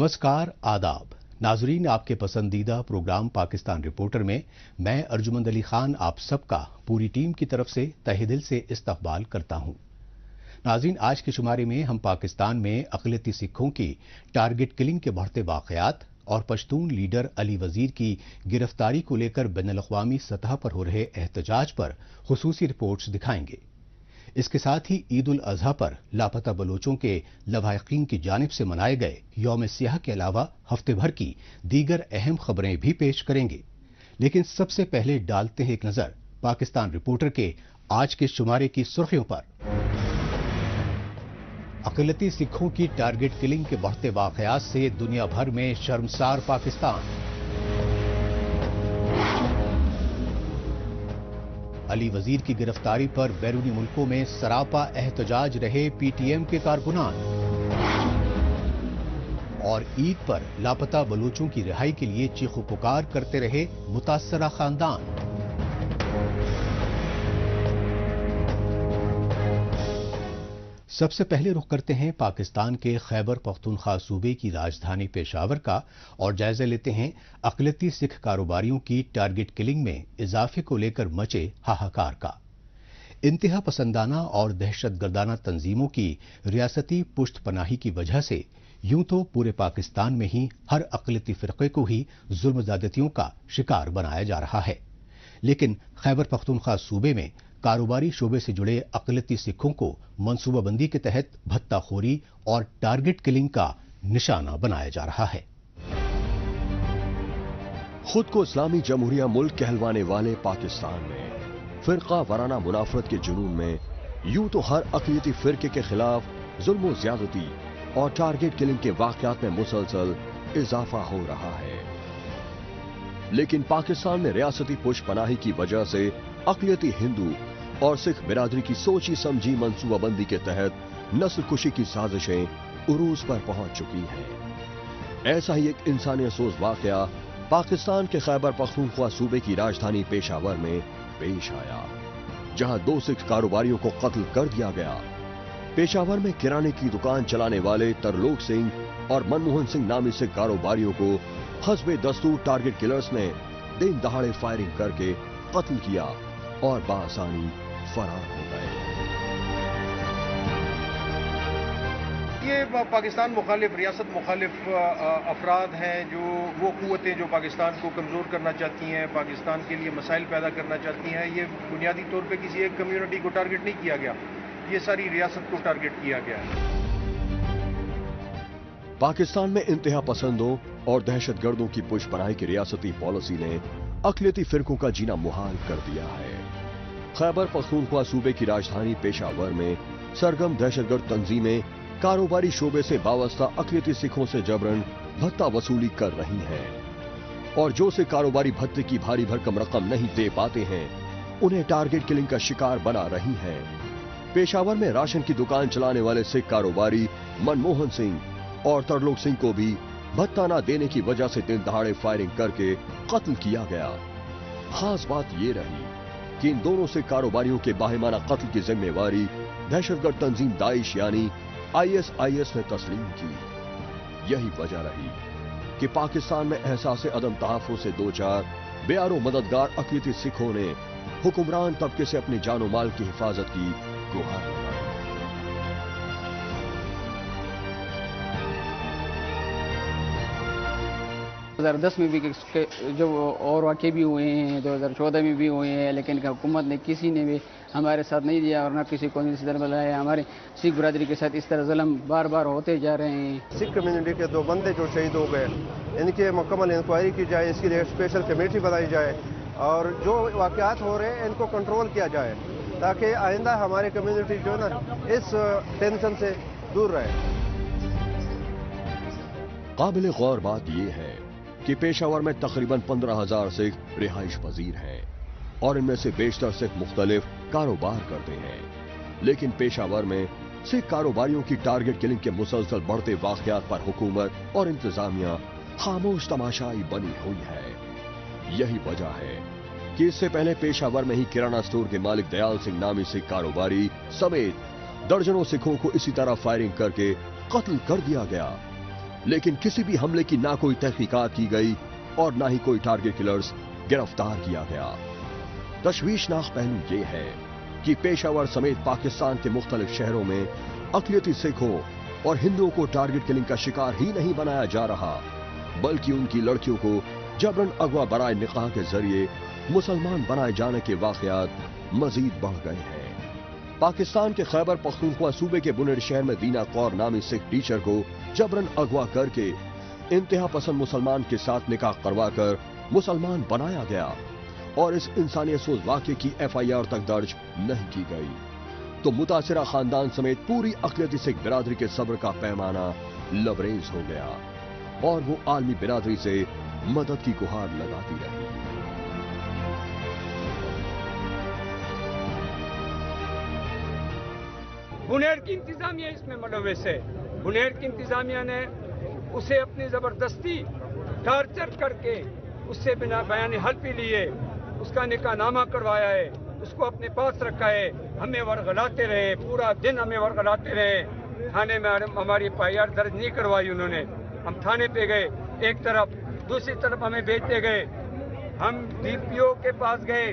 नमस्कार, आदाब नाजरीन, आपके पसंदीदा प्रोग्राम पाकिस्तान रिपोर्टर में मैं अर्जुमंद अली खान आप सबका पूरी टीम की तरफ से तहे दिल से इस्तकबाल करता हूं। नाजरीन, आज के शुमारे में हम पाकिस्तान में अक़लियती सिखों की टारगेट किलिंग के बढ़ते वाक़यात और पश्तून लीडर अली वजीर की गिरफ्तारी को लेकर बैनुल-अक़वामी सतह पर हो रहे एहतजाज पर खुसूसी रिपोर्ट्स दिखाएंगे। इसके साथ ही ईद उल अजहा पर लापता बलोचों के लवाहिकीन की जानिब से मनाए गए यौम सियाह के अलावा हफ्ते भर की दीगर अहम खबरें भी पेश करेंगे। लेकिन सबसे पहले डालते हैं एक नजर पाकिस्तान रिपोर्टर के आज के शुमारे की सुर्खियों पर। अक़लियती सिखों की टारगेट किलिंग के बढ़ते वाक़यात से दुनिया भर में शर्मसार पाकिस्तान। अली वजीर की गिरफ्तारी पर बैरूनी मुल्कों में सरापा एहतजाज रहे पीटीएम के कारकुनान। और ईद पर लापता बलूचों की रिहाई के लिए चीखो पुकार करते रहे मुतासरा खानदान। सबसे पहले रुख करते हैं पाकिस्तान के खैबर पख्तूनख्वा सूबे की राजधानी पेशावर का और जायजा लेते हैं अक़लियती सिख कारोबारियों की टारगेट किलिंग में इजाफे को लेकर मचे हाहाकार का। इंतहा पसंदाना और दहशतगर्दाना तंजीमों की रियासती पुश्त पनाही की वजह से यूं तो पूरे पाकिस्तान में ही हर अक़लियती फ़िरक़े को ही जुल्म ज़्यादतियों का शिकार बनाया जा रहा है, लेकिन खैबर पख्तूनख्वा सूबे में कारोबारी शोबे से जुड़े अक़लियती सिखों को मनसूबाबंदी के तहत भत्ताखोरी और टारगेट किलिंग का निशाना बनाया जा रहा है। खुद को इस्लामी जमहूरिया मुल्क कहलवाने वाले पाकिस्तान में फिरका वराना मुनाफरत के जुनून में यूं तो हर अक़लियती फिरके के खिलाफ जुल्म ज़्यादती और टारगेट किलिंग के वाक़यात में मुसलसल इजाफा हो रहा है, लेकिन पाकिस्तान में रियासती पुश पनाही की वजह से अक़लियती हिंदू और सिख बिरादरी की सोची समझी मंसूबाबंदी के तहत नस्ल कुशी की साजिशें उरूज पर पहुंच चुकी हैं। ऐसा ही एक इंसानियत सोज वाक़या पाकिस्तान के खैबर पख्तूनख्वा सूबे की राजधानी पेशावर में पेश आया, जहां 2 सिख कारोबारियों को कत्ल कर दिया गया। पेशावर में किराने की दुकान चलाने वाले तरलोक सिंह और मनमोहन सिंह नामी सिख कारोबारियों को हस्बे दस्तूर टारगेट किलर्स ने दिन दहाड़े फायरिंग करके कत्ल किया और बासानी फरार हो गए। ये पाकिस्तान मुखालिफ, रियासत मुखालिफ अफराद हैं, जो वो कुव्वतें जो पाकिस्तान को कमज़ोर करना चाहती हैं, पाकिस्तान के लिए मसाइल पैदा करना चाहती हैं। ये बुनियादी तौर पे किसी एक कम्युनिटी को टारगेट नहीं किया गया, ये सारी रियासत को टारगेट किया गया है। पाकिस्तान में इंतहा पसंदों और दहशतगर्दों की पुशपनाही की रियासती पॉलिसी ने अक़लियती फिरकों का जीना मुहाल कर दिया है। खैबर पख्तूनख्वा सूबे की राजधानी पेशावर में सरगर्म दहशतगर्द तंजीमें कारोबारी शोबे से वाबस्ता अक़लियती सिखों से जबरन भत्ता वसूली कर रही हैं, और जो से कारोबारी भत्ते की भारी भरकम रकम नहीं दे पाते हैं, उन्हें टारगेट किलिंग का शिकार बना रही हैं। पेशावर में राशन की दुकान चलाने वाले सिख कारोबारी मनमोहन सिंह और तरलोक सिंह को भी भत्ता न देने की वजह से दिन दहाड़े फायरिंग करके कत्ल किया गया। खास बात यह रही कि इन दोनों से कारोबारियों के बाहिमाना कत्ल की जिम्मेवारी दहशतगर्द तंजीम दाइश यानी ISIS ने तस्लीम की। यही वजह रही कि पाकिस्तान में एहसास अदम तहफ़्फ़ुज़ से दो चार बेयारो मददगार अक़लियती सिखों ने हुक्मरान तबके से अपनी जानो माल की हिफाजत की गुहार लगाई। 2010 में भी जो और वाक़े भी हुए हैं, 2014 में भी हुए हैं, लेकिन हुकूमत ने किसी ने भी हमारे साथ नहीं दिया और न किसी को इस तरह बुलाया। हमारे सिख बरादरी के साथ इस तरह जुल्म बार बार होते जा रहे हैं। सिख कम्युनिटी के 2 बंदे जो शहीद हो गए, इनके मुकम्मल इंक्वायरी की जाए, इसके लिए स्पेशल कमेटी बनाई जाए और जो वाक़यात हो रहे हैं इनको कंट्रोल किया जाए, ताकि आइंदा हमारी कम्युनिटी जो है ना इस टेंशन से दूर रहे। काबिल गौर बात यह है कि पेशावर में तकरीबन 15,000 सिख रिहाइश पजीर हैं और इनमें से बेशतर सिख मुख्तलिफ कारोबार करते हैं, लेकिन पेशावर में सिख कारोबारियों की टारगेट किलिंग के मुसलसल बढ़ते वाक़यात पर हुकूमत और इंतजामिया खामोश तमाशाई बनी हुई है। यही वजह है कि इससे पहले पेशावर में ही किराना स्टोर के मालिक दयाल सिंह नामी सिख कारोबारी समेत दर्जनों सिखों को इसी तरह फायरिंग करके कत्ल कर दिया गया। लेकिन किसी भी हमले की ना कोई तहकीकात की गई और ना ही कोई टारगेट किलर्स गिरफ्तार किया गया। तशवीशनाक पहलू ये है कि पेशावर समेत पाकिस्तान के मुख्तलिफ शहरों में अक़लियती सिखों और हिंदुओं को टारगेट किलिंग का शिकार ही नहीं बनाया जा रहा, बल्कि उनकी लड़कियों को जबरन अगवा बराए निकाह के जरिए मुसलमान बनाए जाने के वाकयात मजीद बढ़ गए हैं। पाकिस्तान के खैबर पख्तूनख्वा सूबे के बुनेर शहर में दीना कौर नामी सिख टीचर को जबरन अगवा करके इंतहा पसंद मुसलमान के साथ निकाह करवा कर मुसलमान बनाया गया और इस इंसानियत सोज वाक़े की FIR तक दर्ज नहीं की गई, तो मुतासिरा खानदान समेत पूरी अक़लियती सिख बिरादरी के सब्र का पैमाना लबरेज हो गया और वो आलमी बिरादरी से मदद की गुहार लगाती रही। बुनेर की इंतजामिया इसमें मुलव्वस है। बुनेर की इंतजामिया ने उसे अपनी जबरदस्ती टार्चर करके उससे बिना बयान हल्फी लिए उसका निकाहनामा करवाया है, उसको अपने पास रखा है। हमें वर्गलाते रहे, पूरा दिन हमें वर्गलाते रहे। थाने में हमारी FIR दर्ज नहीं करवाई उन्होंने। हम थाने पे गए एक तरफ, दूसरी तरफ हमें भेजते गए। हम DPO के पास गए,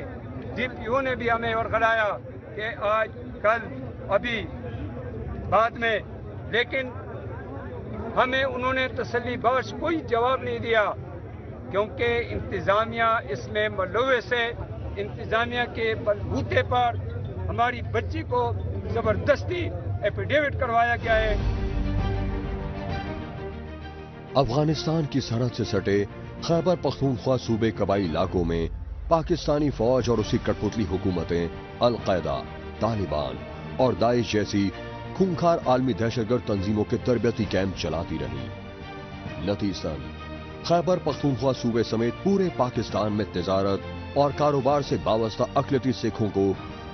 DPO ने भी हमें वर्गलाया कि आज कल अभी बाद में, लेकिन हमें उन्होंने तसल्ली बख्श कोई जवाब नहीं दिया, क्योंकि इंतजामिया इसमें मुलव्वस है। इंतजामिया के बलबूते पर हमारी बच्ची को जबरदस्ती एफिडेविट करवाया गया है। अफगानिस्तान की सरहद से सटे खैबर पख्तूनख्वा सूबे कबाई इलाकों में पाकिस्तानी फौज और उसकी कठपुतली हुकूमतें अल-कायदा, तालिबान और दाइश जैसी खूंखार आलमी दहशतगर्द तंजीमों के तरबियती कैंप चलाती रही। नतीजतन खैबर पख्तूनख्वा सूबे समेत पूरे पाकिस्तान में तिजारत और कारोबार से वाबस्ता अक़लियती सिखों को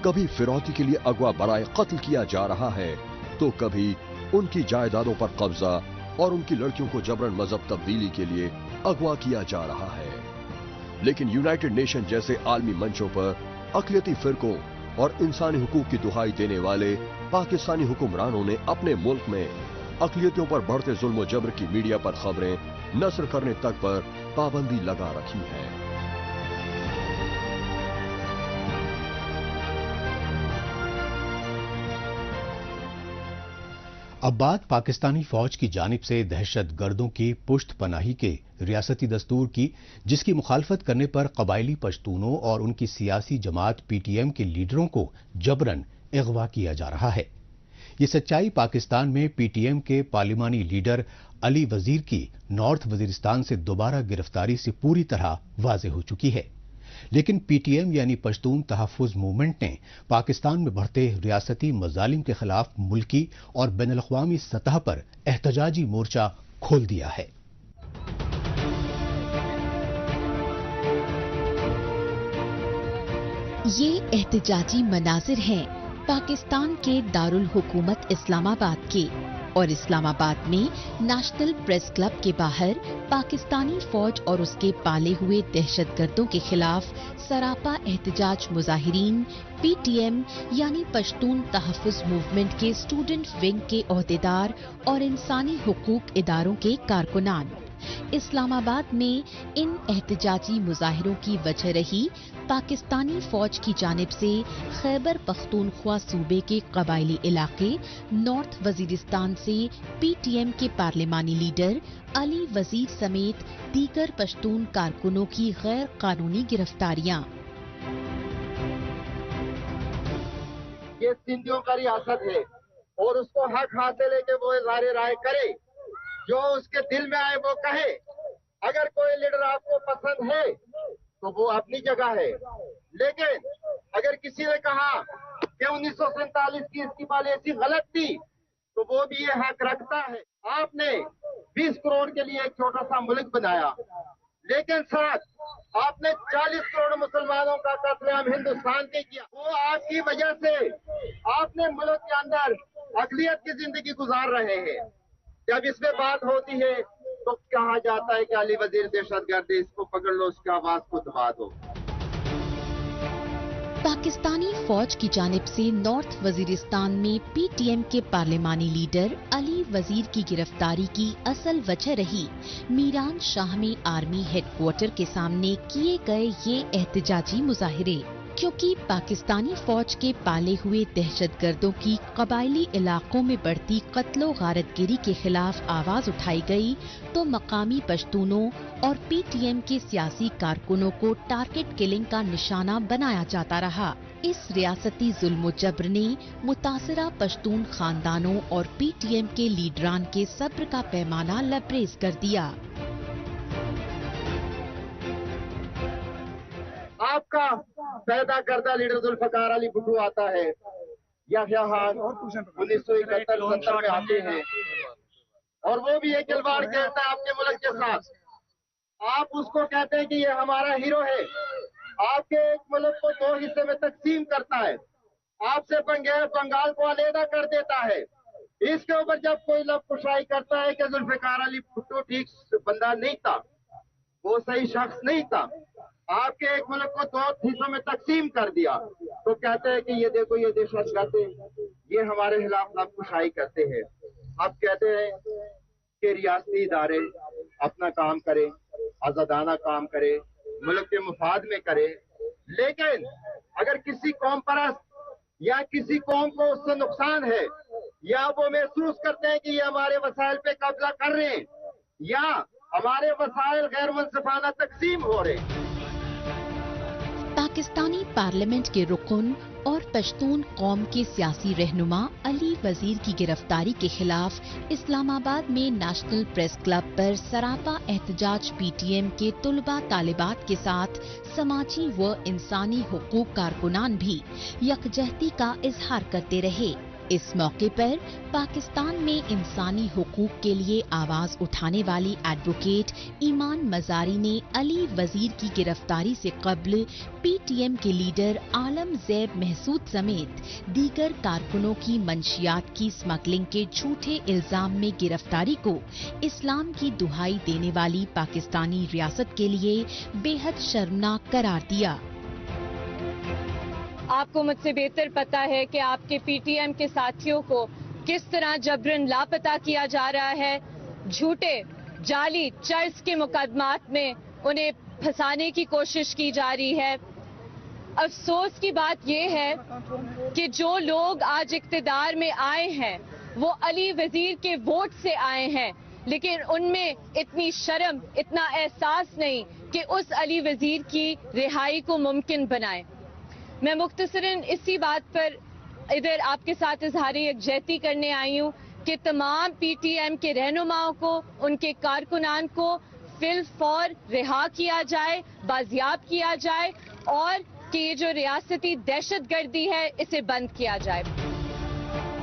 कभी फिरौती के लिए अगवा बराए कत्ल किया जा रहा है, तो कभी उनकी जायदादों पर कब्जा और उनकी लड़कियों को जबरन मजहब तब्दीली के लिए अगवा किया जा रहा है। लेकिन यूनाइटेड नेशन जैसे आलमी मंचों पर अक़लियती फिरकों और इंसानी हुकूक की दुहाई देने वाले पाकिस्तानी हुक्मरानों ने अपने मुल्क में अक़लियतियों पर बढ़ते जुल्म जबर की मीडिया पर खबरें नस्र करने तक पर पाबंदी लगा रखी है। अब बात पाकिस्तानी फौज की जानिब से दहशत गर्दों की पुश्त पनाही के रियासती दस्तूर की, जिसकी मुखालफत करने पर कबायली पश्तूनों और उनकी सियासी जमात PTM के लीडरों को जबरन अगवा किया जा रहा है। ये सच्चाई पाकिस्तान में PTM के पार्लिमानी लीडर अली वजीर की नॉर्थ वजीरिस्तान से दोबारा गिरफ्तारी से पूरी तरह वाज़ेह हो चुकी है। लेकिन PTM यानी पश्तून तहफ़्फ़ुज़ मूवमेंट ने पाकिस्तान में बढ़ते रियासती मज़ालिम के खिलाफ मुल्की और बैनुल-अक़वामी सतह पर एहतजाजी मोर्चा खोल दिया है। ये एहतजाजी मनाजिर हैं पाकिस्तान के दारुल हुकूमत इस्लामाबाद के, और इस्लामाबाद में नेशनल प्रेस क्लब के बाहर पाकिस्तानी फौज और उसके पाले हुए दहशतगर्दों के खिलाफ सरापा एहतजाज मुजाहिरीन PTM यानी पश्तून तहफ़्फ़ुज़ मूवमेंट के स्टूडेंट विंग के ओहदेदार और इंसानी हुकूक इदारों के कारकुनान। इस्लामाबाद में इन एहतजाजी मुजाहिरों की वजह रही पाकिस्तानी फौज की जानिब से खैबर पख्तूनख्वा सूबे के कबायली इलाके नॉर्थ वजीरिस्तान से PTM के पार्लिमानी लीडर अली वजीर समेत दीगर पश्तून कारकुनों की गैर कानूनी गिरफ्तारियां। ये सिंधियों का रियासत है और उसको हक हासिल है कि वो इज़हार राय करे, जो उसके दिल में आए वो कहे। अगर कोई लीडर आपको पसंद है तो वो अपनी जगह है, लेकिन अगर किसी ने कहा कि 1947 की इसकी पॉलिसी गलत थी तो वो भी ये हक रखता है। आपने 20 करोड़ के लिए एक छोटा सा मुल्क बनाया, लेकिन साथ आपने 40 करोड़ मुसलमानों का कत्लेआम हिंदुस्तान के किया। वो आपकी वजह से आपने मुल्क के अंदर अक़लियत की जिंदगी गुजार रहे हैं। जब इसमें बात होती है तो कहा जाता है कि अली वजीर दहशतगर्द है, इसको पकड़ लो, उसकी आवाज को दबा दो। पाकिस्तानी फौज की जानिब से नॉर्थ वजीरिस्तान में पीटीएम के पार्लिमानी लीडर अली वजीर की गिरफ्तारी की असल वजह रही मीरान शाह में आर्मी हेडक्वार्टर के सामने किए गए ये एहतजाजी मुजाहिरे, क्योंकि पाकिस्तानी फौज के पाले हुए दहशतगर्दों की कबायली इलाकों में बढ़ती कत्लो गारतगिरी के खिलाफ आवाज उठाई गई तो मकामी पश्तूनों और पीटीएम के सियासी कारकुनों को टारगेट किलिंग का निशाना बनाया जाता रहा। इस रियासती जुल्म जबर ने मुतासरा पश्तून खानदानों और पीटीएम के लीडरान के सब्र का पैमाना लबरेज कर दिया। आपका पैदा करदा लीडर जुल्फकार अली भुट्टो आता है, याह्या खान 1971-70 में आते हैं और वो भी एक खिलवाड़ खेलता है आपके मुल्क के साथ। आप उसको कहते हैं कि ये हमारा हीरो है, आपके एक मुल्क को 2 हिस्से में तकसीम करता है, आपसे बंगाल को अलहदा कर देता है। इसके ऊपर जब कोई लब कुशाई करता है कि जुल्फकार अली भुट्टो ठीक बंदा नहीं था, वो सही शख्स नहीं था, आपके एक मुल्क को 2 हिस्सों में तकसीम कर दिया, तो कहते हैं कि ये देखो ये दहशतगर्द ये हमारे खिलाफ नफकुशाई करते हैं। आप कहते हैं कि रियासती इदारे अपना काम करे, आजादाना काम करे, मुल्क के मुफाद में करे, लेकिन अगर किसी कौम परस्त या किसी कौम को उससे नुकसान है या वो महसूस करते हैं कि ये हमारे वसाइल पे कब्जा कर रहे हैं या हमारे वसाइल गैर मुनसिफाना तकसीम हो रहे हैं। पाकिस्तानी पार्लियामेंट के रुकन और पश्तून कौम के सियासी रहनुमा अली वजीर की गिरफ्तारी के खिलाफ इस्लामाबाद में नेशनल प्रेस क्लब पर सरापा एहतजाज पीटीएम के तुलबा तालिबात के साथ समाजी व इंसानी हुकूक कारकुनान भी यकजहती का इजहार करते रहे। इस मौके पर पाकिस्तान में इंसानी हुकूक के लिए आवाज उठाने वाली एडवोकेट ईमान मजारी ने अली वजीर की गिरफ्तारी से कब्ल पीटीएम के लीडर आलम ज़ैब महसूद समेत दीगर कारकुनों की मंशियात की स्मगलिंग के झूठे इल्जाम में गिरफ्तारी को इस्लाम की दुहाई देने वाली पाकिस्तानी रियासत के लिए बेहद शर्मनाक करार दिया। आपको मुझसे बेहतर पता है कि आपके पीटीएम के साथियों को किस तरह जबरन लापता किया जा रहा है। झूठे जाली चर्च के मुकदमात में उन्हें फंसाने की कोशिश की जा रही है। अफसोस की बात यह है कि जो लोग आज इक्तिदार में आए हैं वो अली वजीर के वोट से आए हैं, लेकिन उनमें इतनी शर्म, इतना एहसास नहीं कि उस अली वजीर की रिहाई को मुमकिन बनाएं। मैं मुख्तसरन इसी बात पर इधर आपके साथ इजहारी यकजहती करने आई हूँ कि तमाम पीटीएम के रहनुमाओं को, उनके कारकुनान को फिलफौर रिहा किया जाए, बाजियाब किया जाए और कि ये जो रियासती दहशतगर्दी है इसे बंद किया जाए।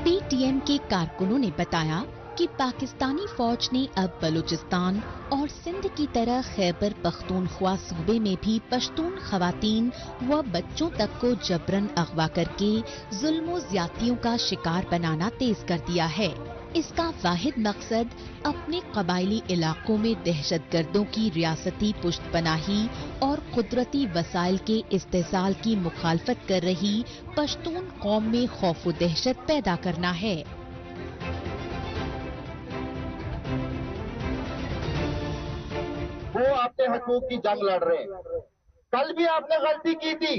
पीटीएम के कारकुनों ने बताया कि पाकिस्तानी फौज ने अब बलूचिस्तान और सिंध की तरह खैबर पख्तूनख्वा सूबे में भी पश्तून खवातीन व बच्चों तक को जबरन अगवा करके जुल्म ज्यादतियों का शिकार बनाना तेज कर दिया है। इसका वाहिद मकसद अपने कबायली इलाकों में दहशतगर्दों की रियासती पुष्तपनाही और कुदरती वसाइल के इस्तेसाल की मुखालफत कर रही पश्तून कौम में खौफ व दहशत पैदा करना है। वो अपने हकूक की जंग लड़ रहे हैं। कल भी आपने गलती की थी,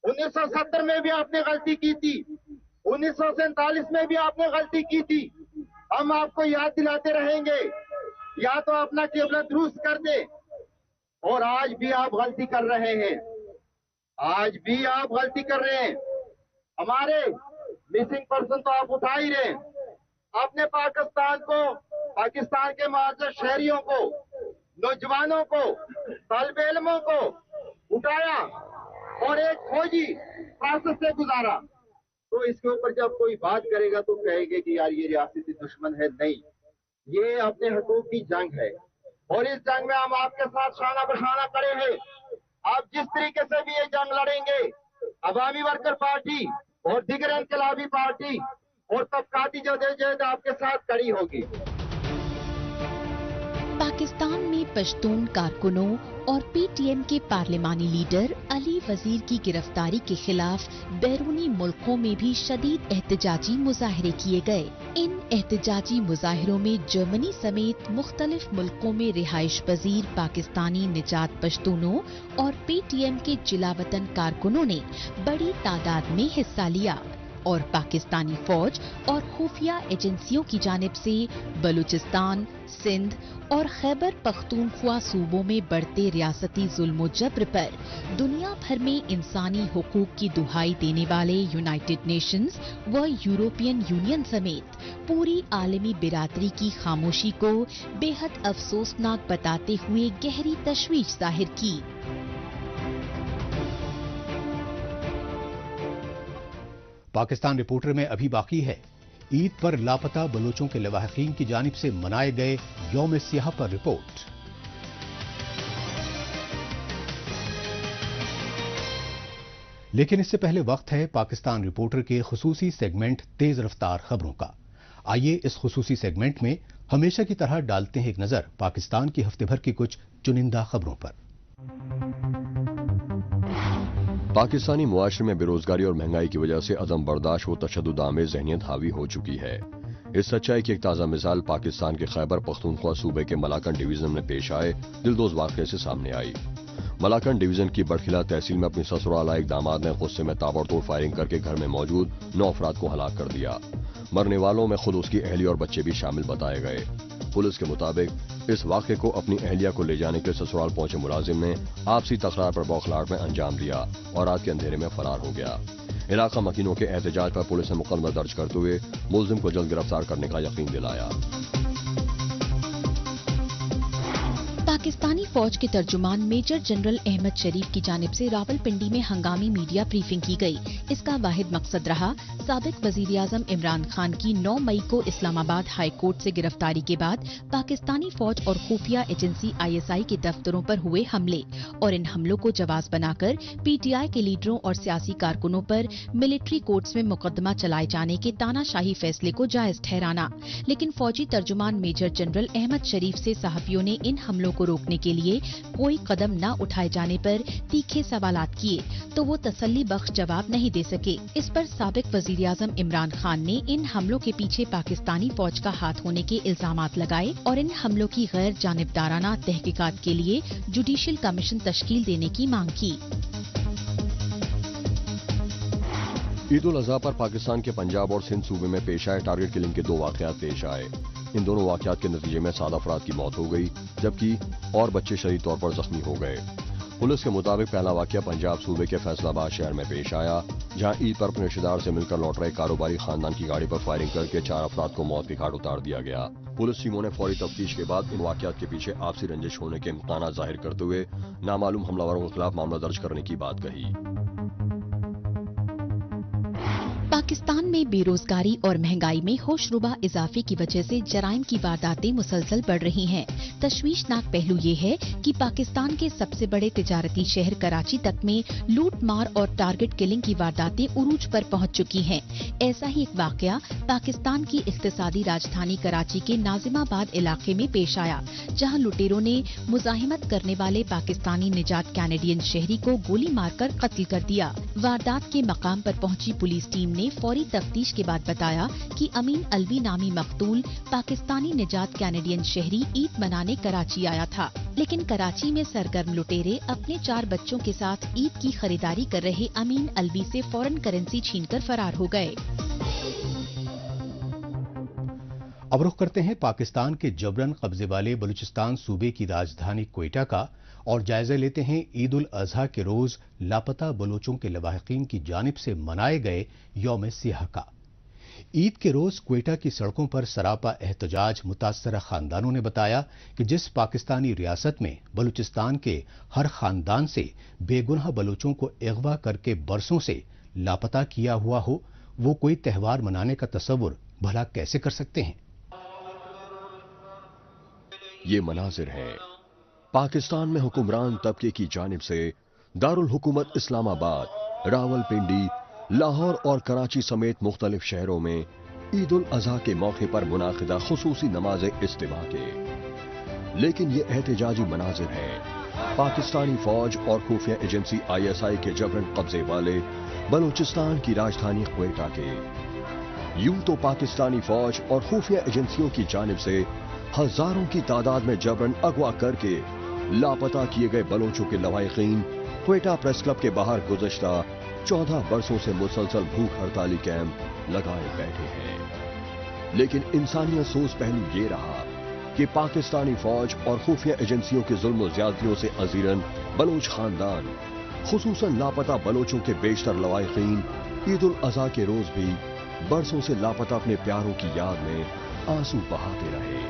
1970 में भी आपने गलती की थी, 1947 में भी आपने गलती की थी। हम आपको याद दिलाते रहेंगे, या तो अपना क़िबला दुरुस्त कर दे। और आज भी आप गलती कर रहे हैं, आज भी आप गलती कर रहे हैं। हमारे मिसिंग पर्सन तो आप उठा ही रहे हैं। आपने पाकिस्तान को, पाकिस्तान के मुआज़्ज़ज़ शहरियों को, नौजवानों को, तालिब इल्मों को उठाया और एक फौजी प्रोसेस से गुजारा। तो इसके ऊपर जब कोई बात करेगा तो कहेंगे कि यार ये रियासती दुश्मन है। नहीं, ये अपने हकूक की जंग है और इस जंग में हम आपके साथ शाना बशाना खड़े हैं। आप जिस तरीके से भी ये जंग लड़ेंगे, अवामी वर्कर पार्टी और दीगर इनकलाबी पार्टी और तबकाती जदोजहद आपके साथ खड़ी होगी। पाकिस्तान में पश्तून कारकुनों और पीटीएम के पार्लिमानी लीडर अली वजीर की गिरफ्तारी के खिलाफ बैरूनी मुल्कों में भी शदीद एहतजाजी मुजाहरे किए गए। इन एहतजाजी मुजाहरों में जर्मनी समेत मुख्तलिफ मुल्कों में रिहाइश पजीर पाकिस्तानी निजात पश्तूनों और पीटीएम के जिलावतन कारकुनों ने बड़ी तादाद में हिस्सा लिया और पाकिस्तानी फौज और खुफिया एजेंसियों की जानिब से बलूचिस्तान, सिंध और खैबर पख्तूनख्वा सूबों में बढ़ते रियासती जुल्म जबर पर दुनिया भर में इंसानी हुकूक की दुहाई देने वाले यूनाइटेड नेशंस व यूरोपियन यूनियन समेत पूरी आलमी बिरादरी की खामोशी को बेहद अफसोसनाक बताते हुए गहरी तशवीश जाहिर की। पाकिस्तान रिपोर्टर में अभी बाकी है ईद पर लापता बलोचों के लवाहिकीन की जानिब से मनाए गए यौम सियाह पर रिपोर्ट। लेकिन इससे पहले वक्त है पाकिस्तान रिपोर्टर के खुसूसी सेगमेंट तेज रफ्तार खबरों का। आइए इस खुसूसी सेगमेंट में हमेशा की तरह डालते हैं एक नजर पाकिस्तान की हफ्ते भर की कुछ चुनिंदा खबरों पर। पाकिस्तानी मुआशरे में बेरोजगारी और महंगाई की वजह से अदम बर्दाश्त व तशद्दुद आमेज ज़हनियत हावी हो चुकी है। इस सच्चाई की एक ताज़ा मिसाल पाकिस्तान के खैबर पख्तूनख्वा सूबे के मलाकन डिवीजन में पेश आए दिलदोज वाक़े से सामने आई। मलाकन डिवीजन की बड़खिला तहसील में अपनी ससुराल आए एक दामाद ने गुस्से में ताबड़तोड़ फायरिंग करके घर में मौजूद 9 अफराद को हलाक कर दिया। मरने वालों में खुद उसकी अहली और बच्चे भी शामिल बताए गए। पुलिस के मुताबिक इस वाक़े को अपनी अहलिया को ले जाने के ससुराल पहुंचे मुलाजिम ने आपसी तकरार पर बौखलाहट में अंजाम दिया और रात के अंधेरे में फरार हो गया। इलाका मकीनों के एहतजाज पर पुलिस ने मुकदमा दर्ज करते हुए मुलजिम को जल्द गिरफ्तार करने का यकीन दिलाया। पाकिस्तानी फौज के तर्जुमान मेजर जनरल अहमद शरीफ की जानिब से रावलपिंडी में हंगामी मीडिया ब्रीफिंग की गई। इसका वाहिद मकसद रहा साबिक वजीर आजम इमरान खान की 9 मई को इस्लामाबाद हाई कोर्ट से गिरफ्तारी के बाद पाकिस्तानी फौज और खुफिया एजेंसी ISI के दफ्तरों पर हुए हमले और इन हमलों को जवाब बनाकर PTI के लीडरों और सियासी कारकुनों पर मिलिट्री कोर्ट्स में मुकदमा चलाए जाने के तानाशाही फैसले को जायज ठहराना। लेकिन फौजी तर्जुमान मेजर जनरल अहमद शरीफ से सहाफियों ने इन हमलों को रोकने के लिए कोई कदम न उठाए जाने पर तीखे सवालात किए तो वो तसल्ली बख्श जवाब नहीं दे सके। इस पर साबिक वजीर आजम इमरान खान ने इन हमलों के पीछे पाकिस्तानी फौज का हाथ होने के इल्जामात लगाए और इन हमलों की गैर जानिबदाराना तहकीकात के लिए जुडिशियल कमीशन तश्कील देने की मांग की। ईद उल अजहा पर पाकिस्तान के पंजाब और सिंध सूबे में पेश आए टारगेट किलिंग के 2 वाकयात पेश आए। इन दोनों वाकयात के नतीजे में 7 अफराद की मौत हो गई जबकि और बच्चे शदीद तौर पर जख्मी हो गए। पुलिस के मुताबिक पहला वाकया पंजाब सूबे के फैसलाबाद शहर में पेश आया जहां ईद पर अपने रिश्तेदार से मिलकर लौट रहे कारोबारी खानदान की गाड़ी पर फायरिंग करके 4 अफराद को मौत के घाट उतार दिया गया। पुलिस टीमों ने फौरी तफ्तीश के बाद इन वाकयात के पीछे आपसी रंजिश होने के इम्कानात जाहिर करते हुए नामालूम हमलावरों के खिलाफ मामला दर्ज करने की बात कही। पाकिस्तान में बेरोजगारी और महंगाई में होशरुबा इजाफे की वजह से जराइम की वारदातें मुसलसल बढ़ रही हैं। तशवीशनाक पहलू ये है कि पाकिस्तान के सबसे बड़े तिजारती शहर कराची तक में लूट मार और टारगेट किलिंग की वारदातें उरूज पर पहुंच चुकी हैं। ऐसा ही एक वाकया पाकिस्तान की इक्तिसादी राजधानी कराची के नाजिमाबाद इलाके में पेश आया जहां लुटेरों ने मुजाहिमत करने वाले पाकिस्तानी निजात कैनेडियन शहरी को गोली मारकर कत्ल कर दिया। वारदात के मकाम पर पहुंची पुलिस टीम ने फौरी तफ्तीश के बाद बताया कि अमीन अलवी नामी मकतूल पाकिस्तानी निजात कैनेडियन शहरी ईद मनाने कराची आया था, लेकिन कराची में सरगर्म लुटेरे अपने 4 बच्चों के साथ ईद की खरीदारी कर रहे अमीन अलवी से फॉरेन करेंसी छीनकर फरार हो गए। अब रुख करते हैं पाकिस्तान के जबरन कब्जे वाले बलूचिस्तान सूबे की राजधानी क्वेटा का और जायजा लेते हैं ईद उल अजहा के रोज लापता बलोचों के लवाहिकीन की जानिब से मनाए गए यौम सियाह का। ईद के रोज क्वेटा की सड़कों पर सरापा एहतजाज मुतासरा खानदानों ने बताया कि जिस पाकिस्तानी रियासत में बलूचिस्तान के हर खानदान से बेगुनाह बलोचों को अगवा करके बरसों से लापता किया हुआ हो, वो कोई त्यौहार मनाने का तसव्वुर भला कैसे कर सकते हैं। ये मनाजिर हैं पाकिस्तान में हुक्मरान तबके की जानिब से दारुल हुकूमत इस्लामाबाद, रावलपिंडी, लाहौर और कराची समेत मुख्तलिफ शहरों में ईद उल अजहा के मौके पर मुनाकिदा खुसूसी नमाज इज्तिमा के। لیکن یہ احتجاجی مناظر ہے پاکستانی فوج اور خفیہ ایجنسی ISI کے جبرن قبضے والے بلوچستان کی راجدھانی کوئٹہ کے۔ یوں تو پاکستانی فوج اور خفیہ ایجنسیوں کی جانب سے ہزاروں کی تعداد میں جبرن اغوا کر کے لاپتہ کیے گئے بلوچوں کے لواحقین کوئٹہ پریس کلب کے باہر گزشتہ 14 برسوں سے مسلسل بھوک ہڑتالی کیمپ لگائے بیٹھے ہیں۔ لیکن انسانی افسوس پہلو یہ رہا کہ پاکستانی فوج اور خفیہ ایجنسیوں کے ظلم و زیادتیوں سے ازیرن بلوچ خاندان خصوصاً لاپتہ بلوچوں کے بیشتر لواحقین عید الاضحیٰ کے روز بھی برسوں سے لاپتہ اپنے پیاروں کی یاد میں آنسو بہاتے رہے۔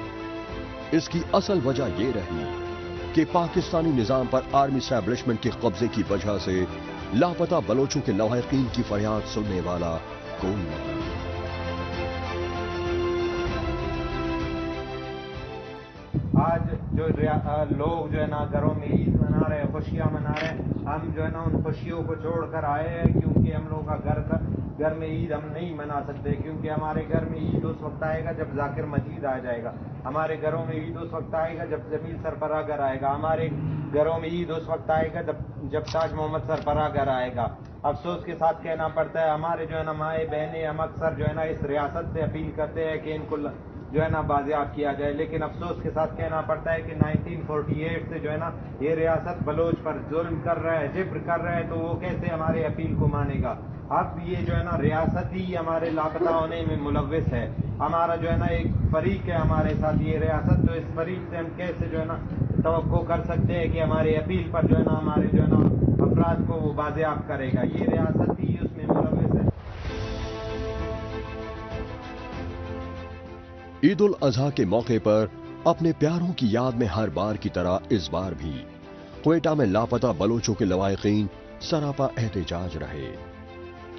اس کی اصل وجہ یہ رہی کہ پاکستانی نظام پر آرمی اسٹیبلشمنٹ کے قبضے کی وجہ سے لاپتہ بلوچوں کے لواحقین کی فریاد سننے والا کوئی نہیں۔ آج جو لوگ جو ہے نا گھروں میں عید منا رہے ہیں، خوشیاں منا رہے ہیں، ہم جو ہے نا ان خوشیوں کو چھوڑ کر آئے ہیں کیونکہ ہم لوگوں کا گھر میں عید ہم نہیں منا سکتے، کیونکہ ہمارے گھر میں عید اس وقت آئے گا جب ذاکر مجید آ جائے گا، ہمارے گھروں میں عید اس وقت آئے گا جب جمیل سربراہ گھر آئے گا، ہمارے گھروں میں عید اس وقت آئے گا جب تاج محمد سربراہ گھر آئے گا۔ افسوس کے ساتھ کہنا پڑتا ہے ہمارے جو ہے نا مائیں بہنیں ہم اکثر جو ہے نا اس ریاست سے اپیل کرتے ہیں کہ ان کو جو ہے نا بازیاب کیا جائے، لیکن افسوس کے ساتھ کہنا پڑتا ہے کہ 1948 سے جو ہے نا یہ ریاست بلوچ پر ظلم کر رہا ہے، جبر کر رہا ہے، تو وہ کیسے ہمارے اپیل کو مانے گا؟ اب یہ جو ہے نا ریاست ہی ہمارے لاپتہ ہونے میں ملوث ہے، ہمارا جو ہے نا ایک فریق ہے ہمارے ساتھ یہ ریاست، تو اس فریق سے ہم کیسے جو ہے نا توقع کر سکتے ہیں کہ ہمارے اپیل پر جو ہے نا ہمارے جو ہے نا افراد کو وہ بازیاب کرے گا؟ یہ ریاست ہی اس میں ملوث ہے۔ عید الاضحیٰ کے موقع پر اپنے پیاروں کی یاد میں ہر بار کی طرح اس بار بھی کوئٹہ میں لاپتہ بلوچوں کے لواحقین سراپا احتجاج رہے،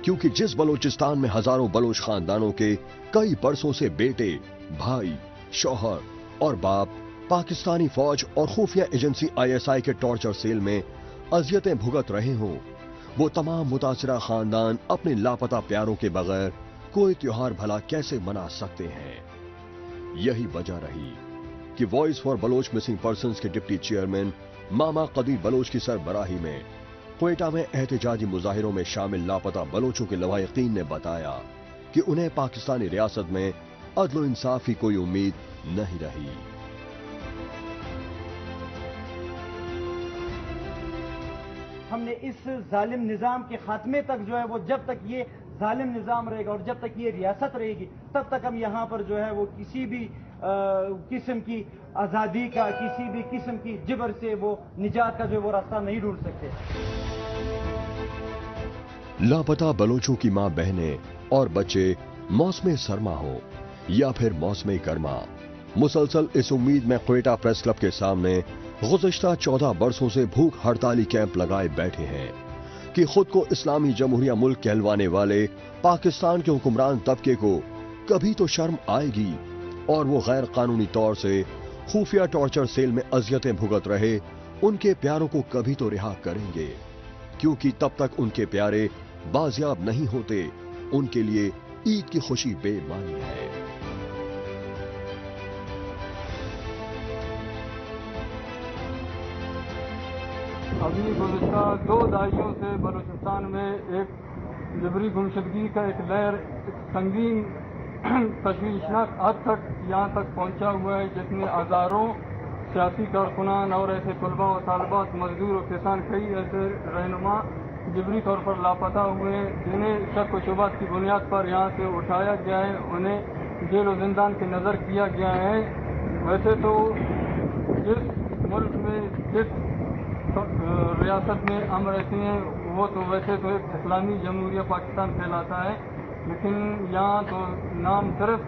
کیونکہ جس بلوچستان میں ہزاروں بلوچ خاندانوں کے کئی برسوں سے بیٹے، بھائی، شوہر اور باپ پاکستانی فوج اور خفیہ ایجنسی ISI کے ٹارچر سیل میں اذیتیں بھگت رہے ہوں، وہ تمام متاثرہ خاندان اپنے لاپتہ پیاروں کے بغیر کوئی تیوہار بھلا کیسے منا سکتے ہیں؟ یہی وجہ رہی کہ voice for Baloch missing persons کے ڈپٹی چیئرمین ماما قدیر بلوچ کی سربراہی میں کوئٹہ میں احتجاجی مظاہروں میں شامل لاپتہ بلوچوں کے لواحقین نے بتایا کہ انہیں پاکستانی ریاست میں عدل و انصاف کی کوئی امید نہیں رہی۔ ہم نے اس ظالم نظام کے خاتمے تک جو ہے وہ جب تک یہ ظالم نظام رہے گا اور جب تک یہ ریاست رہے گی تب تک ہم یہاں پر جو ہے وہ کسی بھی قسم کی آزادی کا، کسی بھی قسم کی جبر سے وہ نجات کا جو ہے وہ راستہ نہیں ڈھونڈ سکتے۔ لاپتہ بلوچوں کی ماں بہنیں اور بچے موسم سرما ہو یا پھر موسم گرما، مسلسل اس امید میں کوئٹہ پریس کلب کے سامنے گزشتہ 14 برسوں سے بھوک ہڑتالی کیمپ لگائے بیٹھے ہیں کہ خود کو اسلامی جمہوریہ ملک کہلوانے والے پاکستان کے حکمران طبقے کو کبھی تو شرم آئے گی اور وہ غیر قانونی طور سے خفیہ ٹارچر سیل میں اذیتیں بھگت رہے ان کے پیاروں کو کبھی تو رہا کریں گے، کیونکہ تب تک ان کے پیارے بازیاب نہیں ہوتے ان کے لیے عید کی خوشی بے معنی ہے۔ ابھی گزشتہ 2 دہائیوں سے بلوچستان میں ایک جبری گمشدگی کا ایک لہر سنگین تشویشناک حد تک یہاں تک پہنچا ہوا ہے، جس میں ہزاروں سیاسی کارکنان اور ایسے طلباء و طالبات، مزدور و کسان، کئی ایسے رہنما جبری طور پر لاپتہ ہوئے ہیں جنہیں شک و شبہات کی بنیاد پر یہاں سے اٹھایا گیا ہے، انہیں جیل و زندان کے نظر کیا گیا ہے۔ ویسے تو جس ملک میں، جس ریاست میں ہم رہتے ہیں وہ تو ویسے تو ایک اسلامی جمہوریہ پاکستان کہلاتا ہے، لیکن یہاں تو نام صرف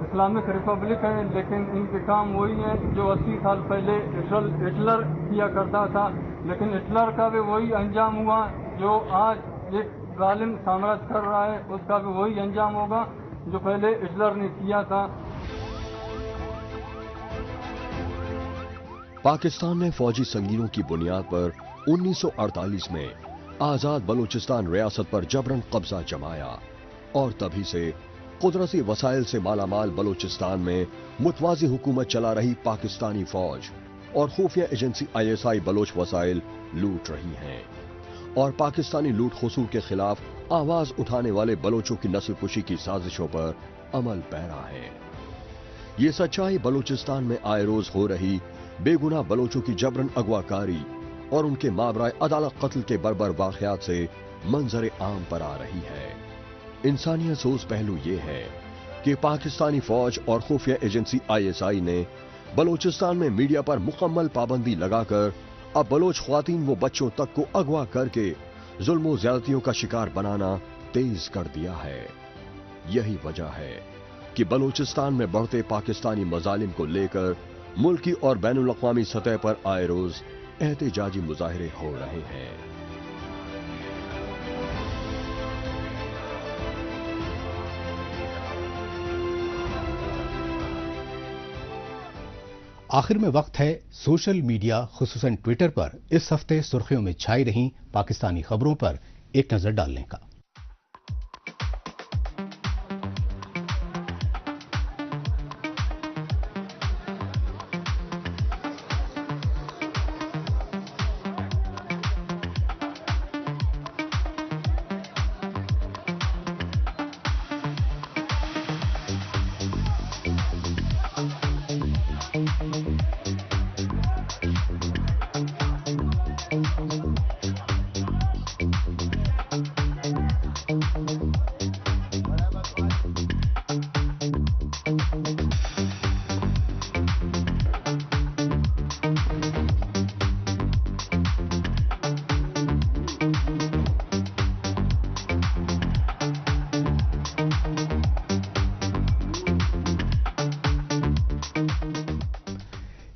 اسلامک ریپبلک ہے، لیکن ان کے کام وہی ہیں جو 80 سال پہلے ہٹلر کیا کرتا تھا، لیکن ہٹلر کا بھی وہی انجام ہوا جو آج ایک ظالم سامراج کر رہا ہے، اس کا بھی وہی انجام ہوگا جو پہلے ہٹلر نے کیا تھا۔ پاکستان نے فوجی سنگینوں کی بنیاد پر 1948 میں آزاد بلوچستان ریاست پر جبرن قبضہ جمایا اور تبھی سے قدرتی وسائل سے مالا مال بلوچستان میں मुतवाज़ी हुकूमत चला रही पाकिस्तानी फौज और खुफिया एजेंसी ISI बलोच वसाइल लूट रही हैं और पाकिस्तानी लूट खसूर के खिलाफ आवाज उठाने वाले बलोचों की नस्लकुशी की साजिशों पर अमल पैरा है। ये सच्चाई बलूचिस्तान में आए रोज हो रही बेगुनाह बलोचों की जबरन अगवाकारी और उनके माबराए अदालत कत्ल के बर्बर वाक़यात से मंजर आम पर आ रही है। इंसानियत सोज पहलू ये है कि पाकिस्तानी फौज और खुफिया एजेंसी ISI ने बलूचिस्तान में मीडिया पर मुकम्मल पाबंदी लगाकर अब बलोच ख्वातीन व बच्चों तक को अगवा करके जुल्म व ज्यादतियों का शिकार बनाना तेज कर दिया है। यही वजह है कि बलूचिस्तान में बढ़ते पाकिस्तानी मजालिम को लेकर मुल्की और बैनुल अक़वामी सतह पर आए रोज एहतजाजी मुजाहरे हो रहे हैं। आखिर में वक्त है सोशल मीडिया खुसूसन ट्विटर पर इस हफ्ते सुर्खियों में छाई रही पाकिस्तानी खबरों पर एक नजर डालने का।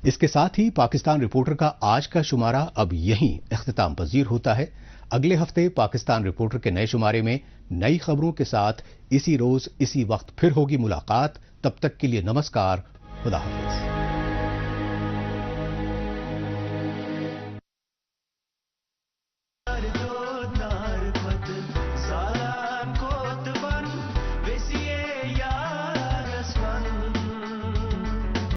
इसके साथ ही पाकिस्तान रिपोर्टर का आज का शुमारा अब यहीं इख्तिताम पजीर होता है। अगले हफ्ते पाकिस्तान रिपोर्टर के नए शुमारे में नई खबरों के साथ इसी रोज इसी वक्त फिर होगी मुलाकात। तब तक के लिए नमस्कार, खुदा हाफिज।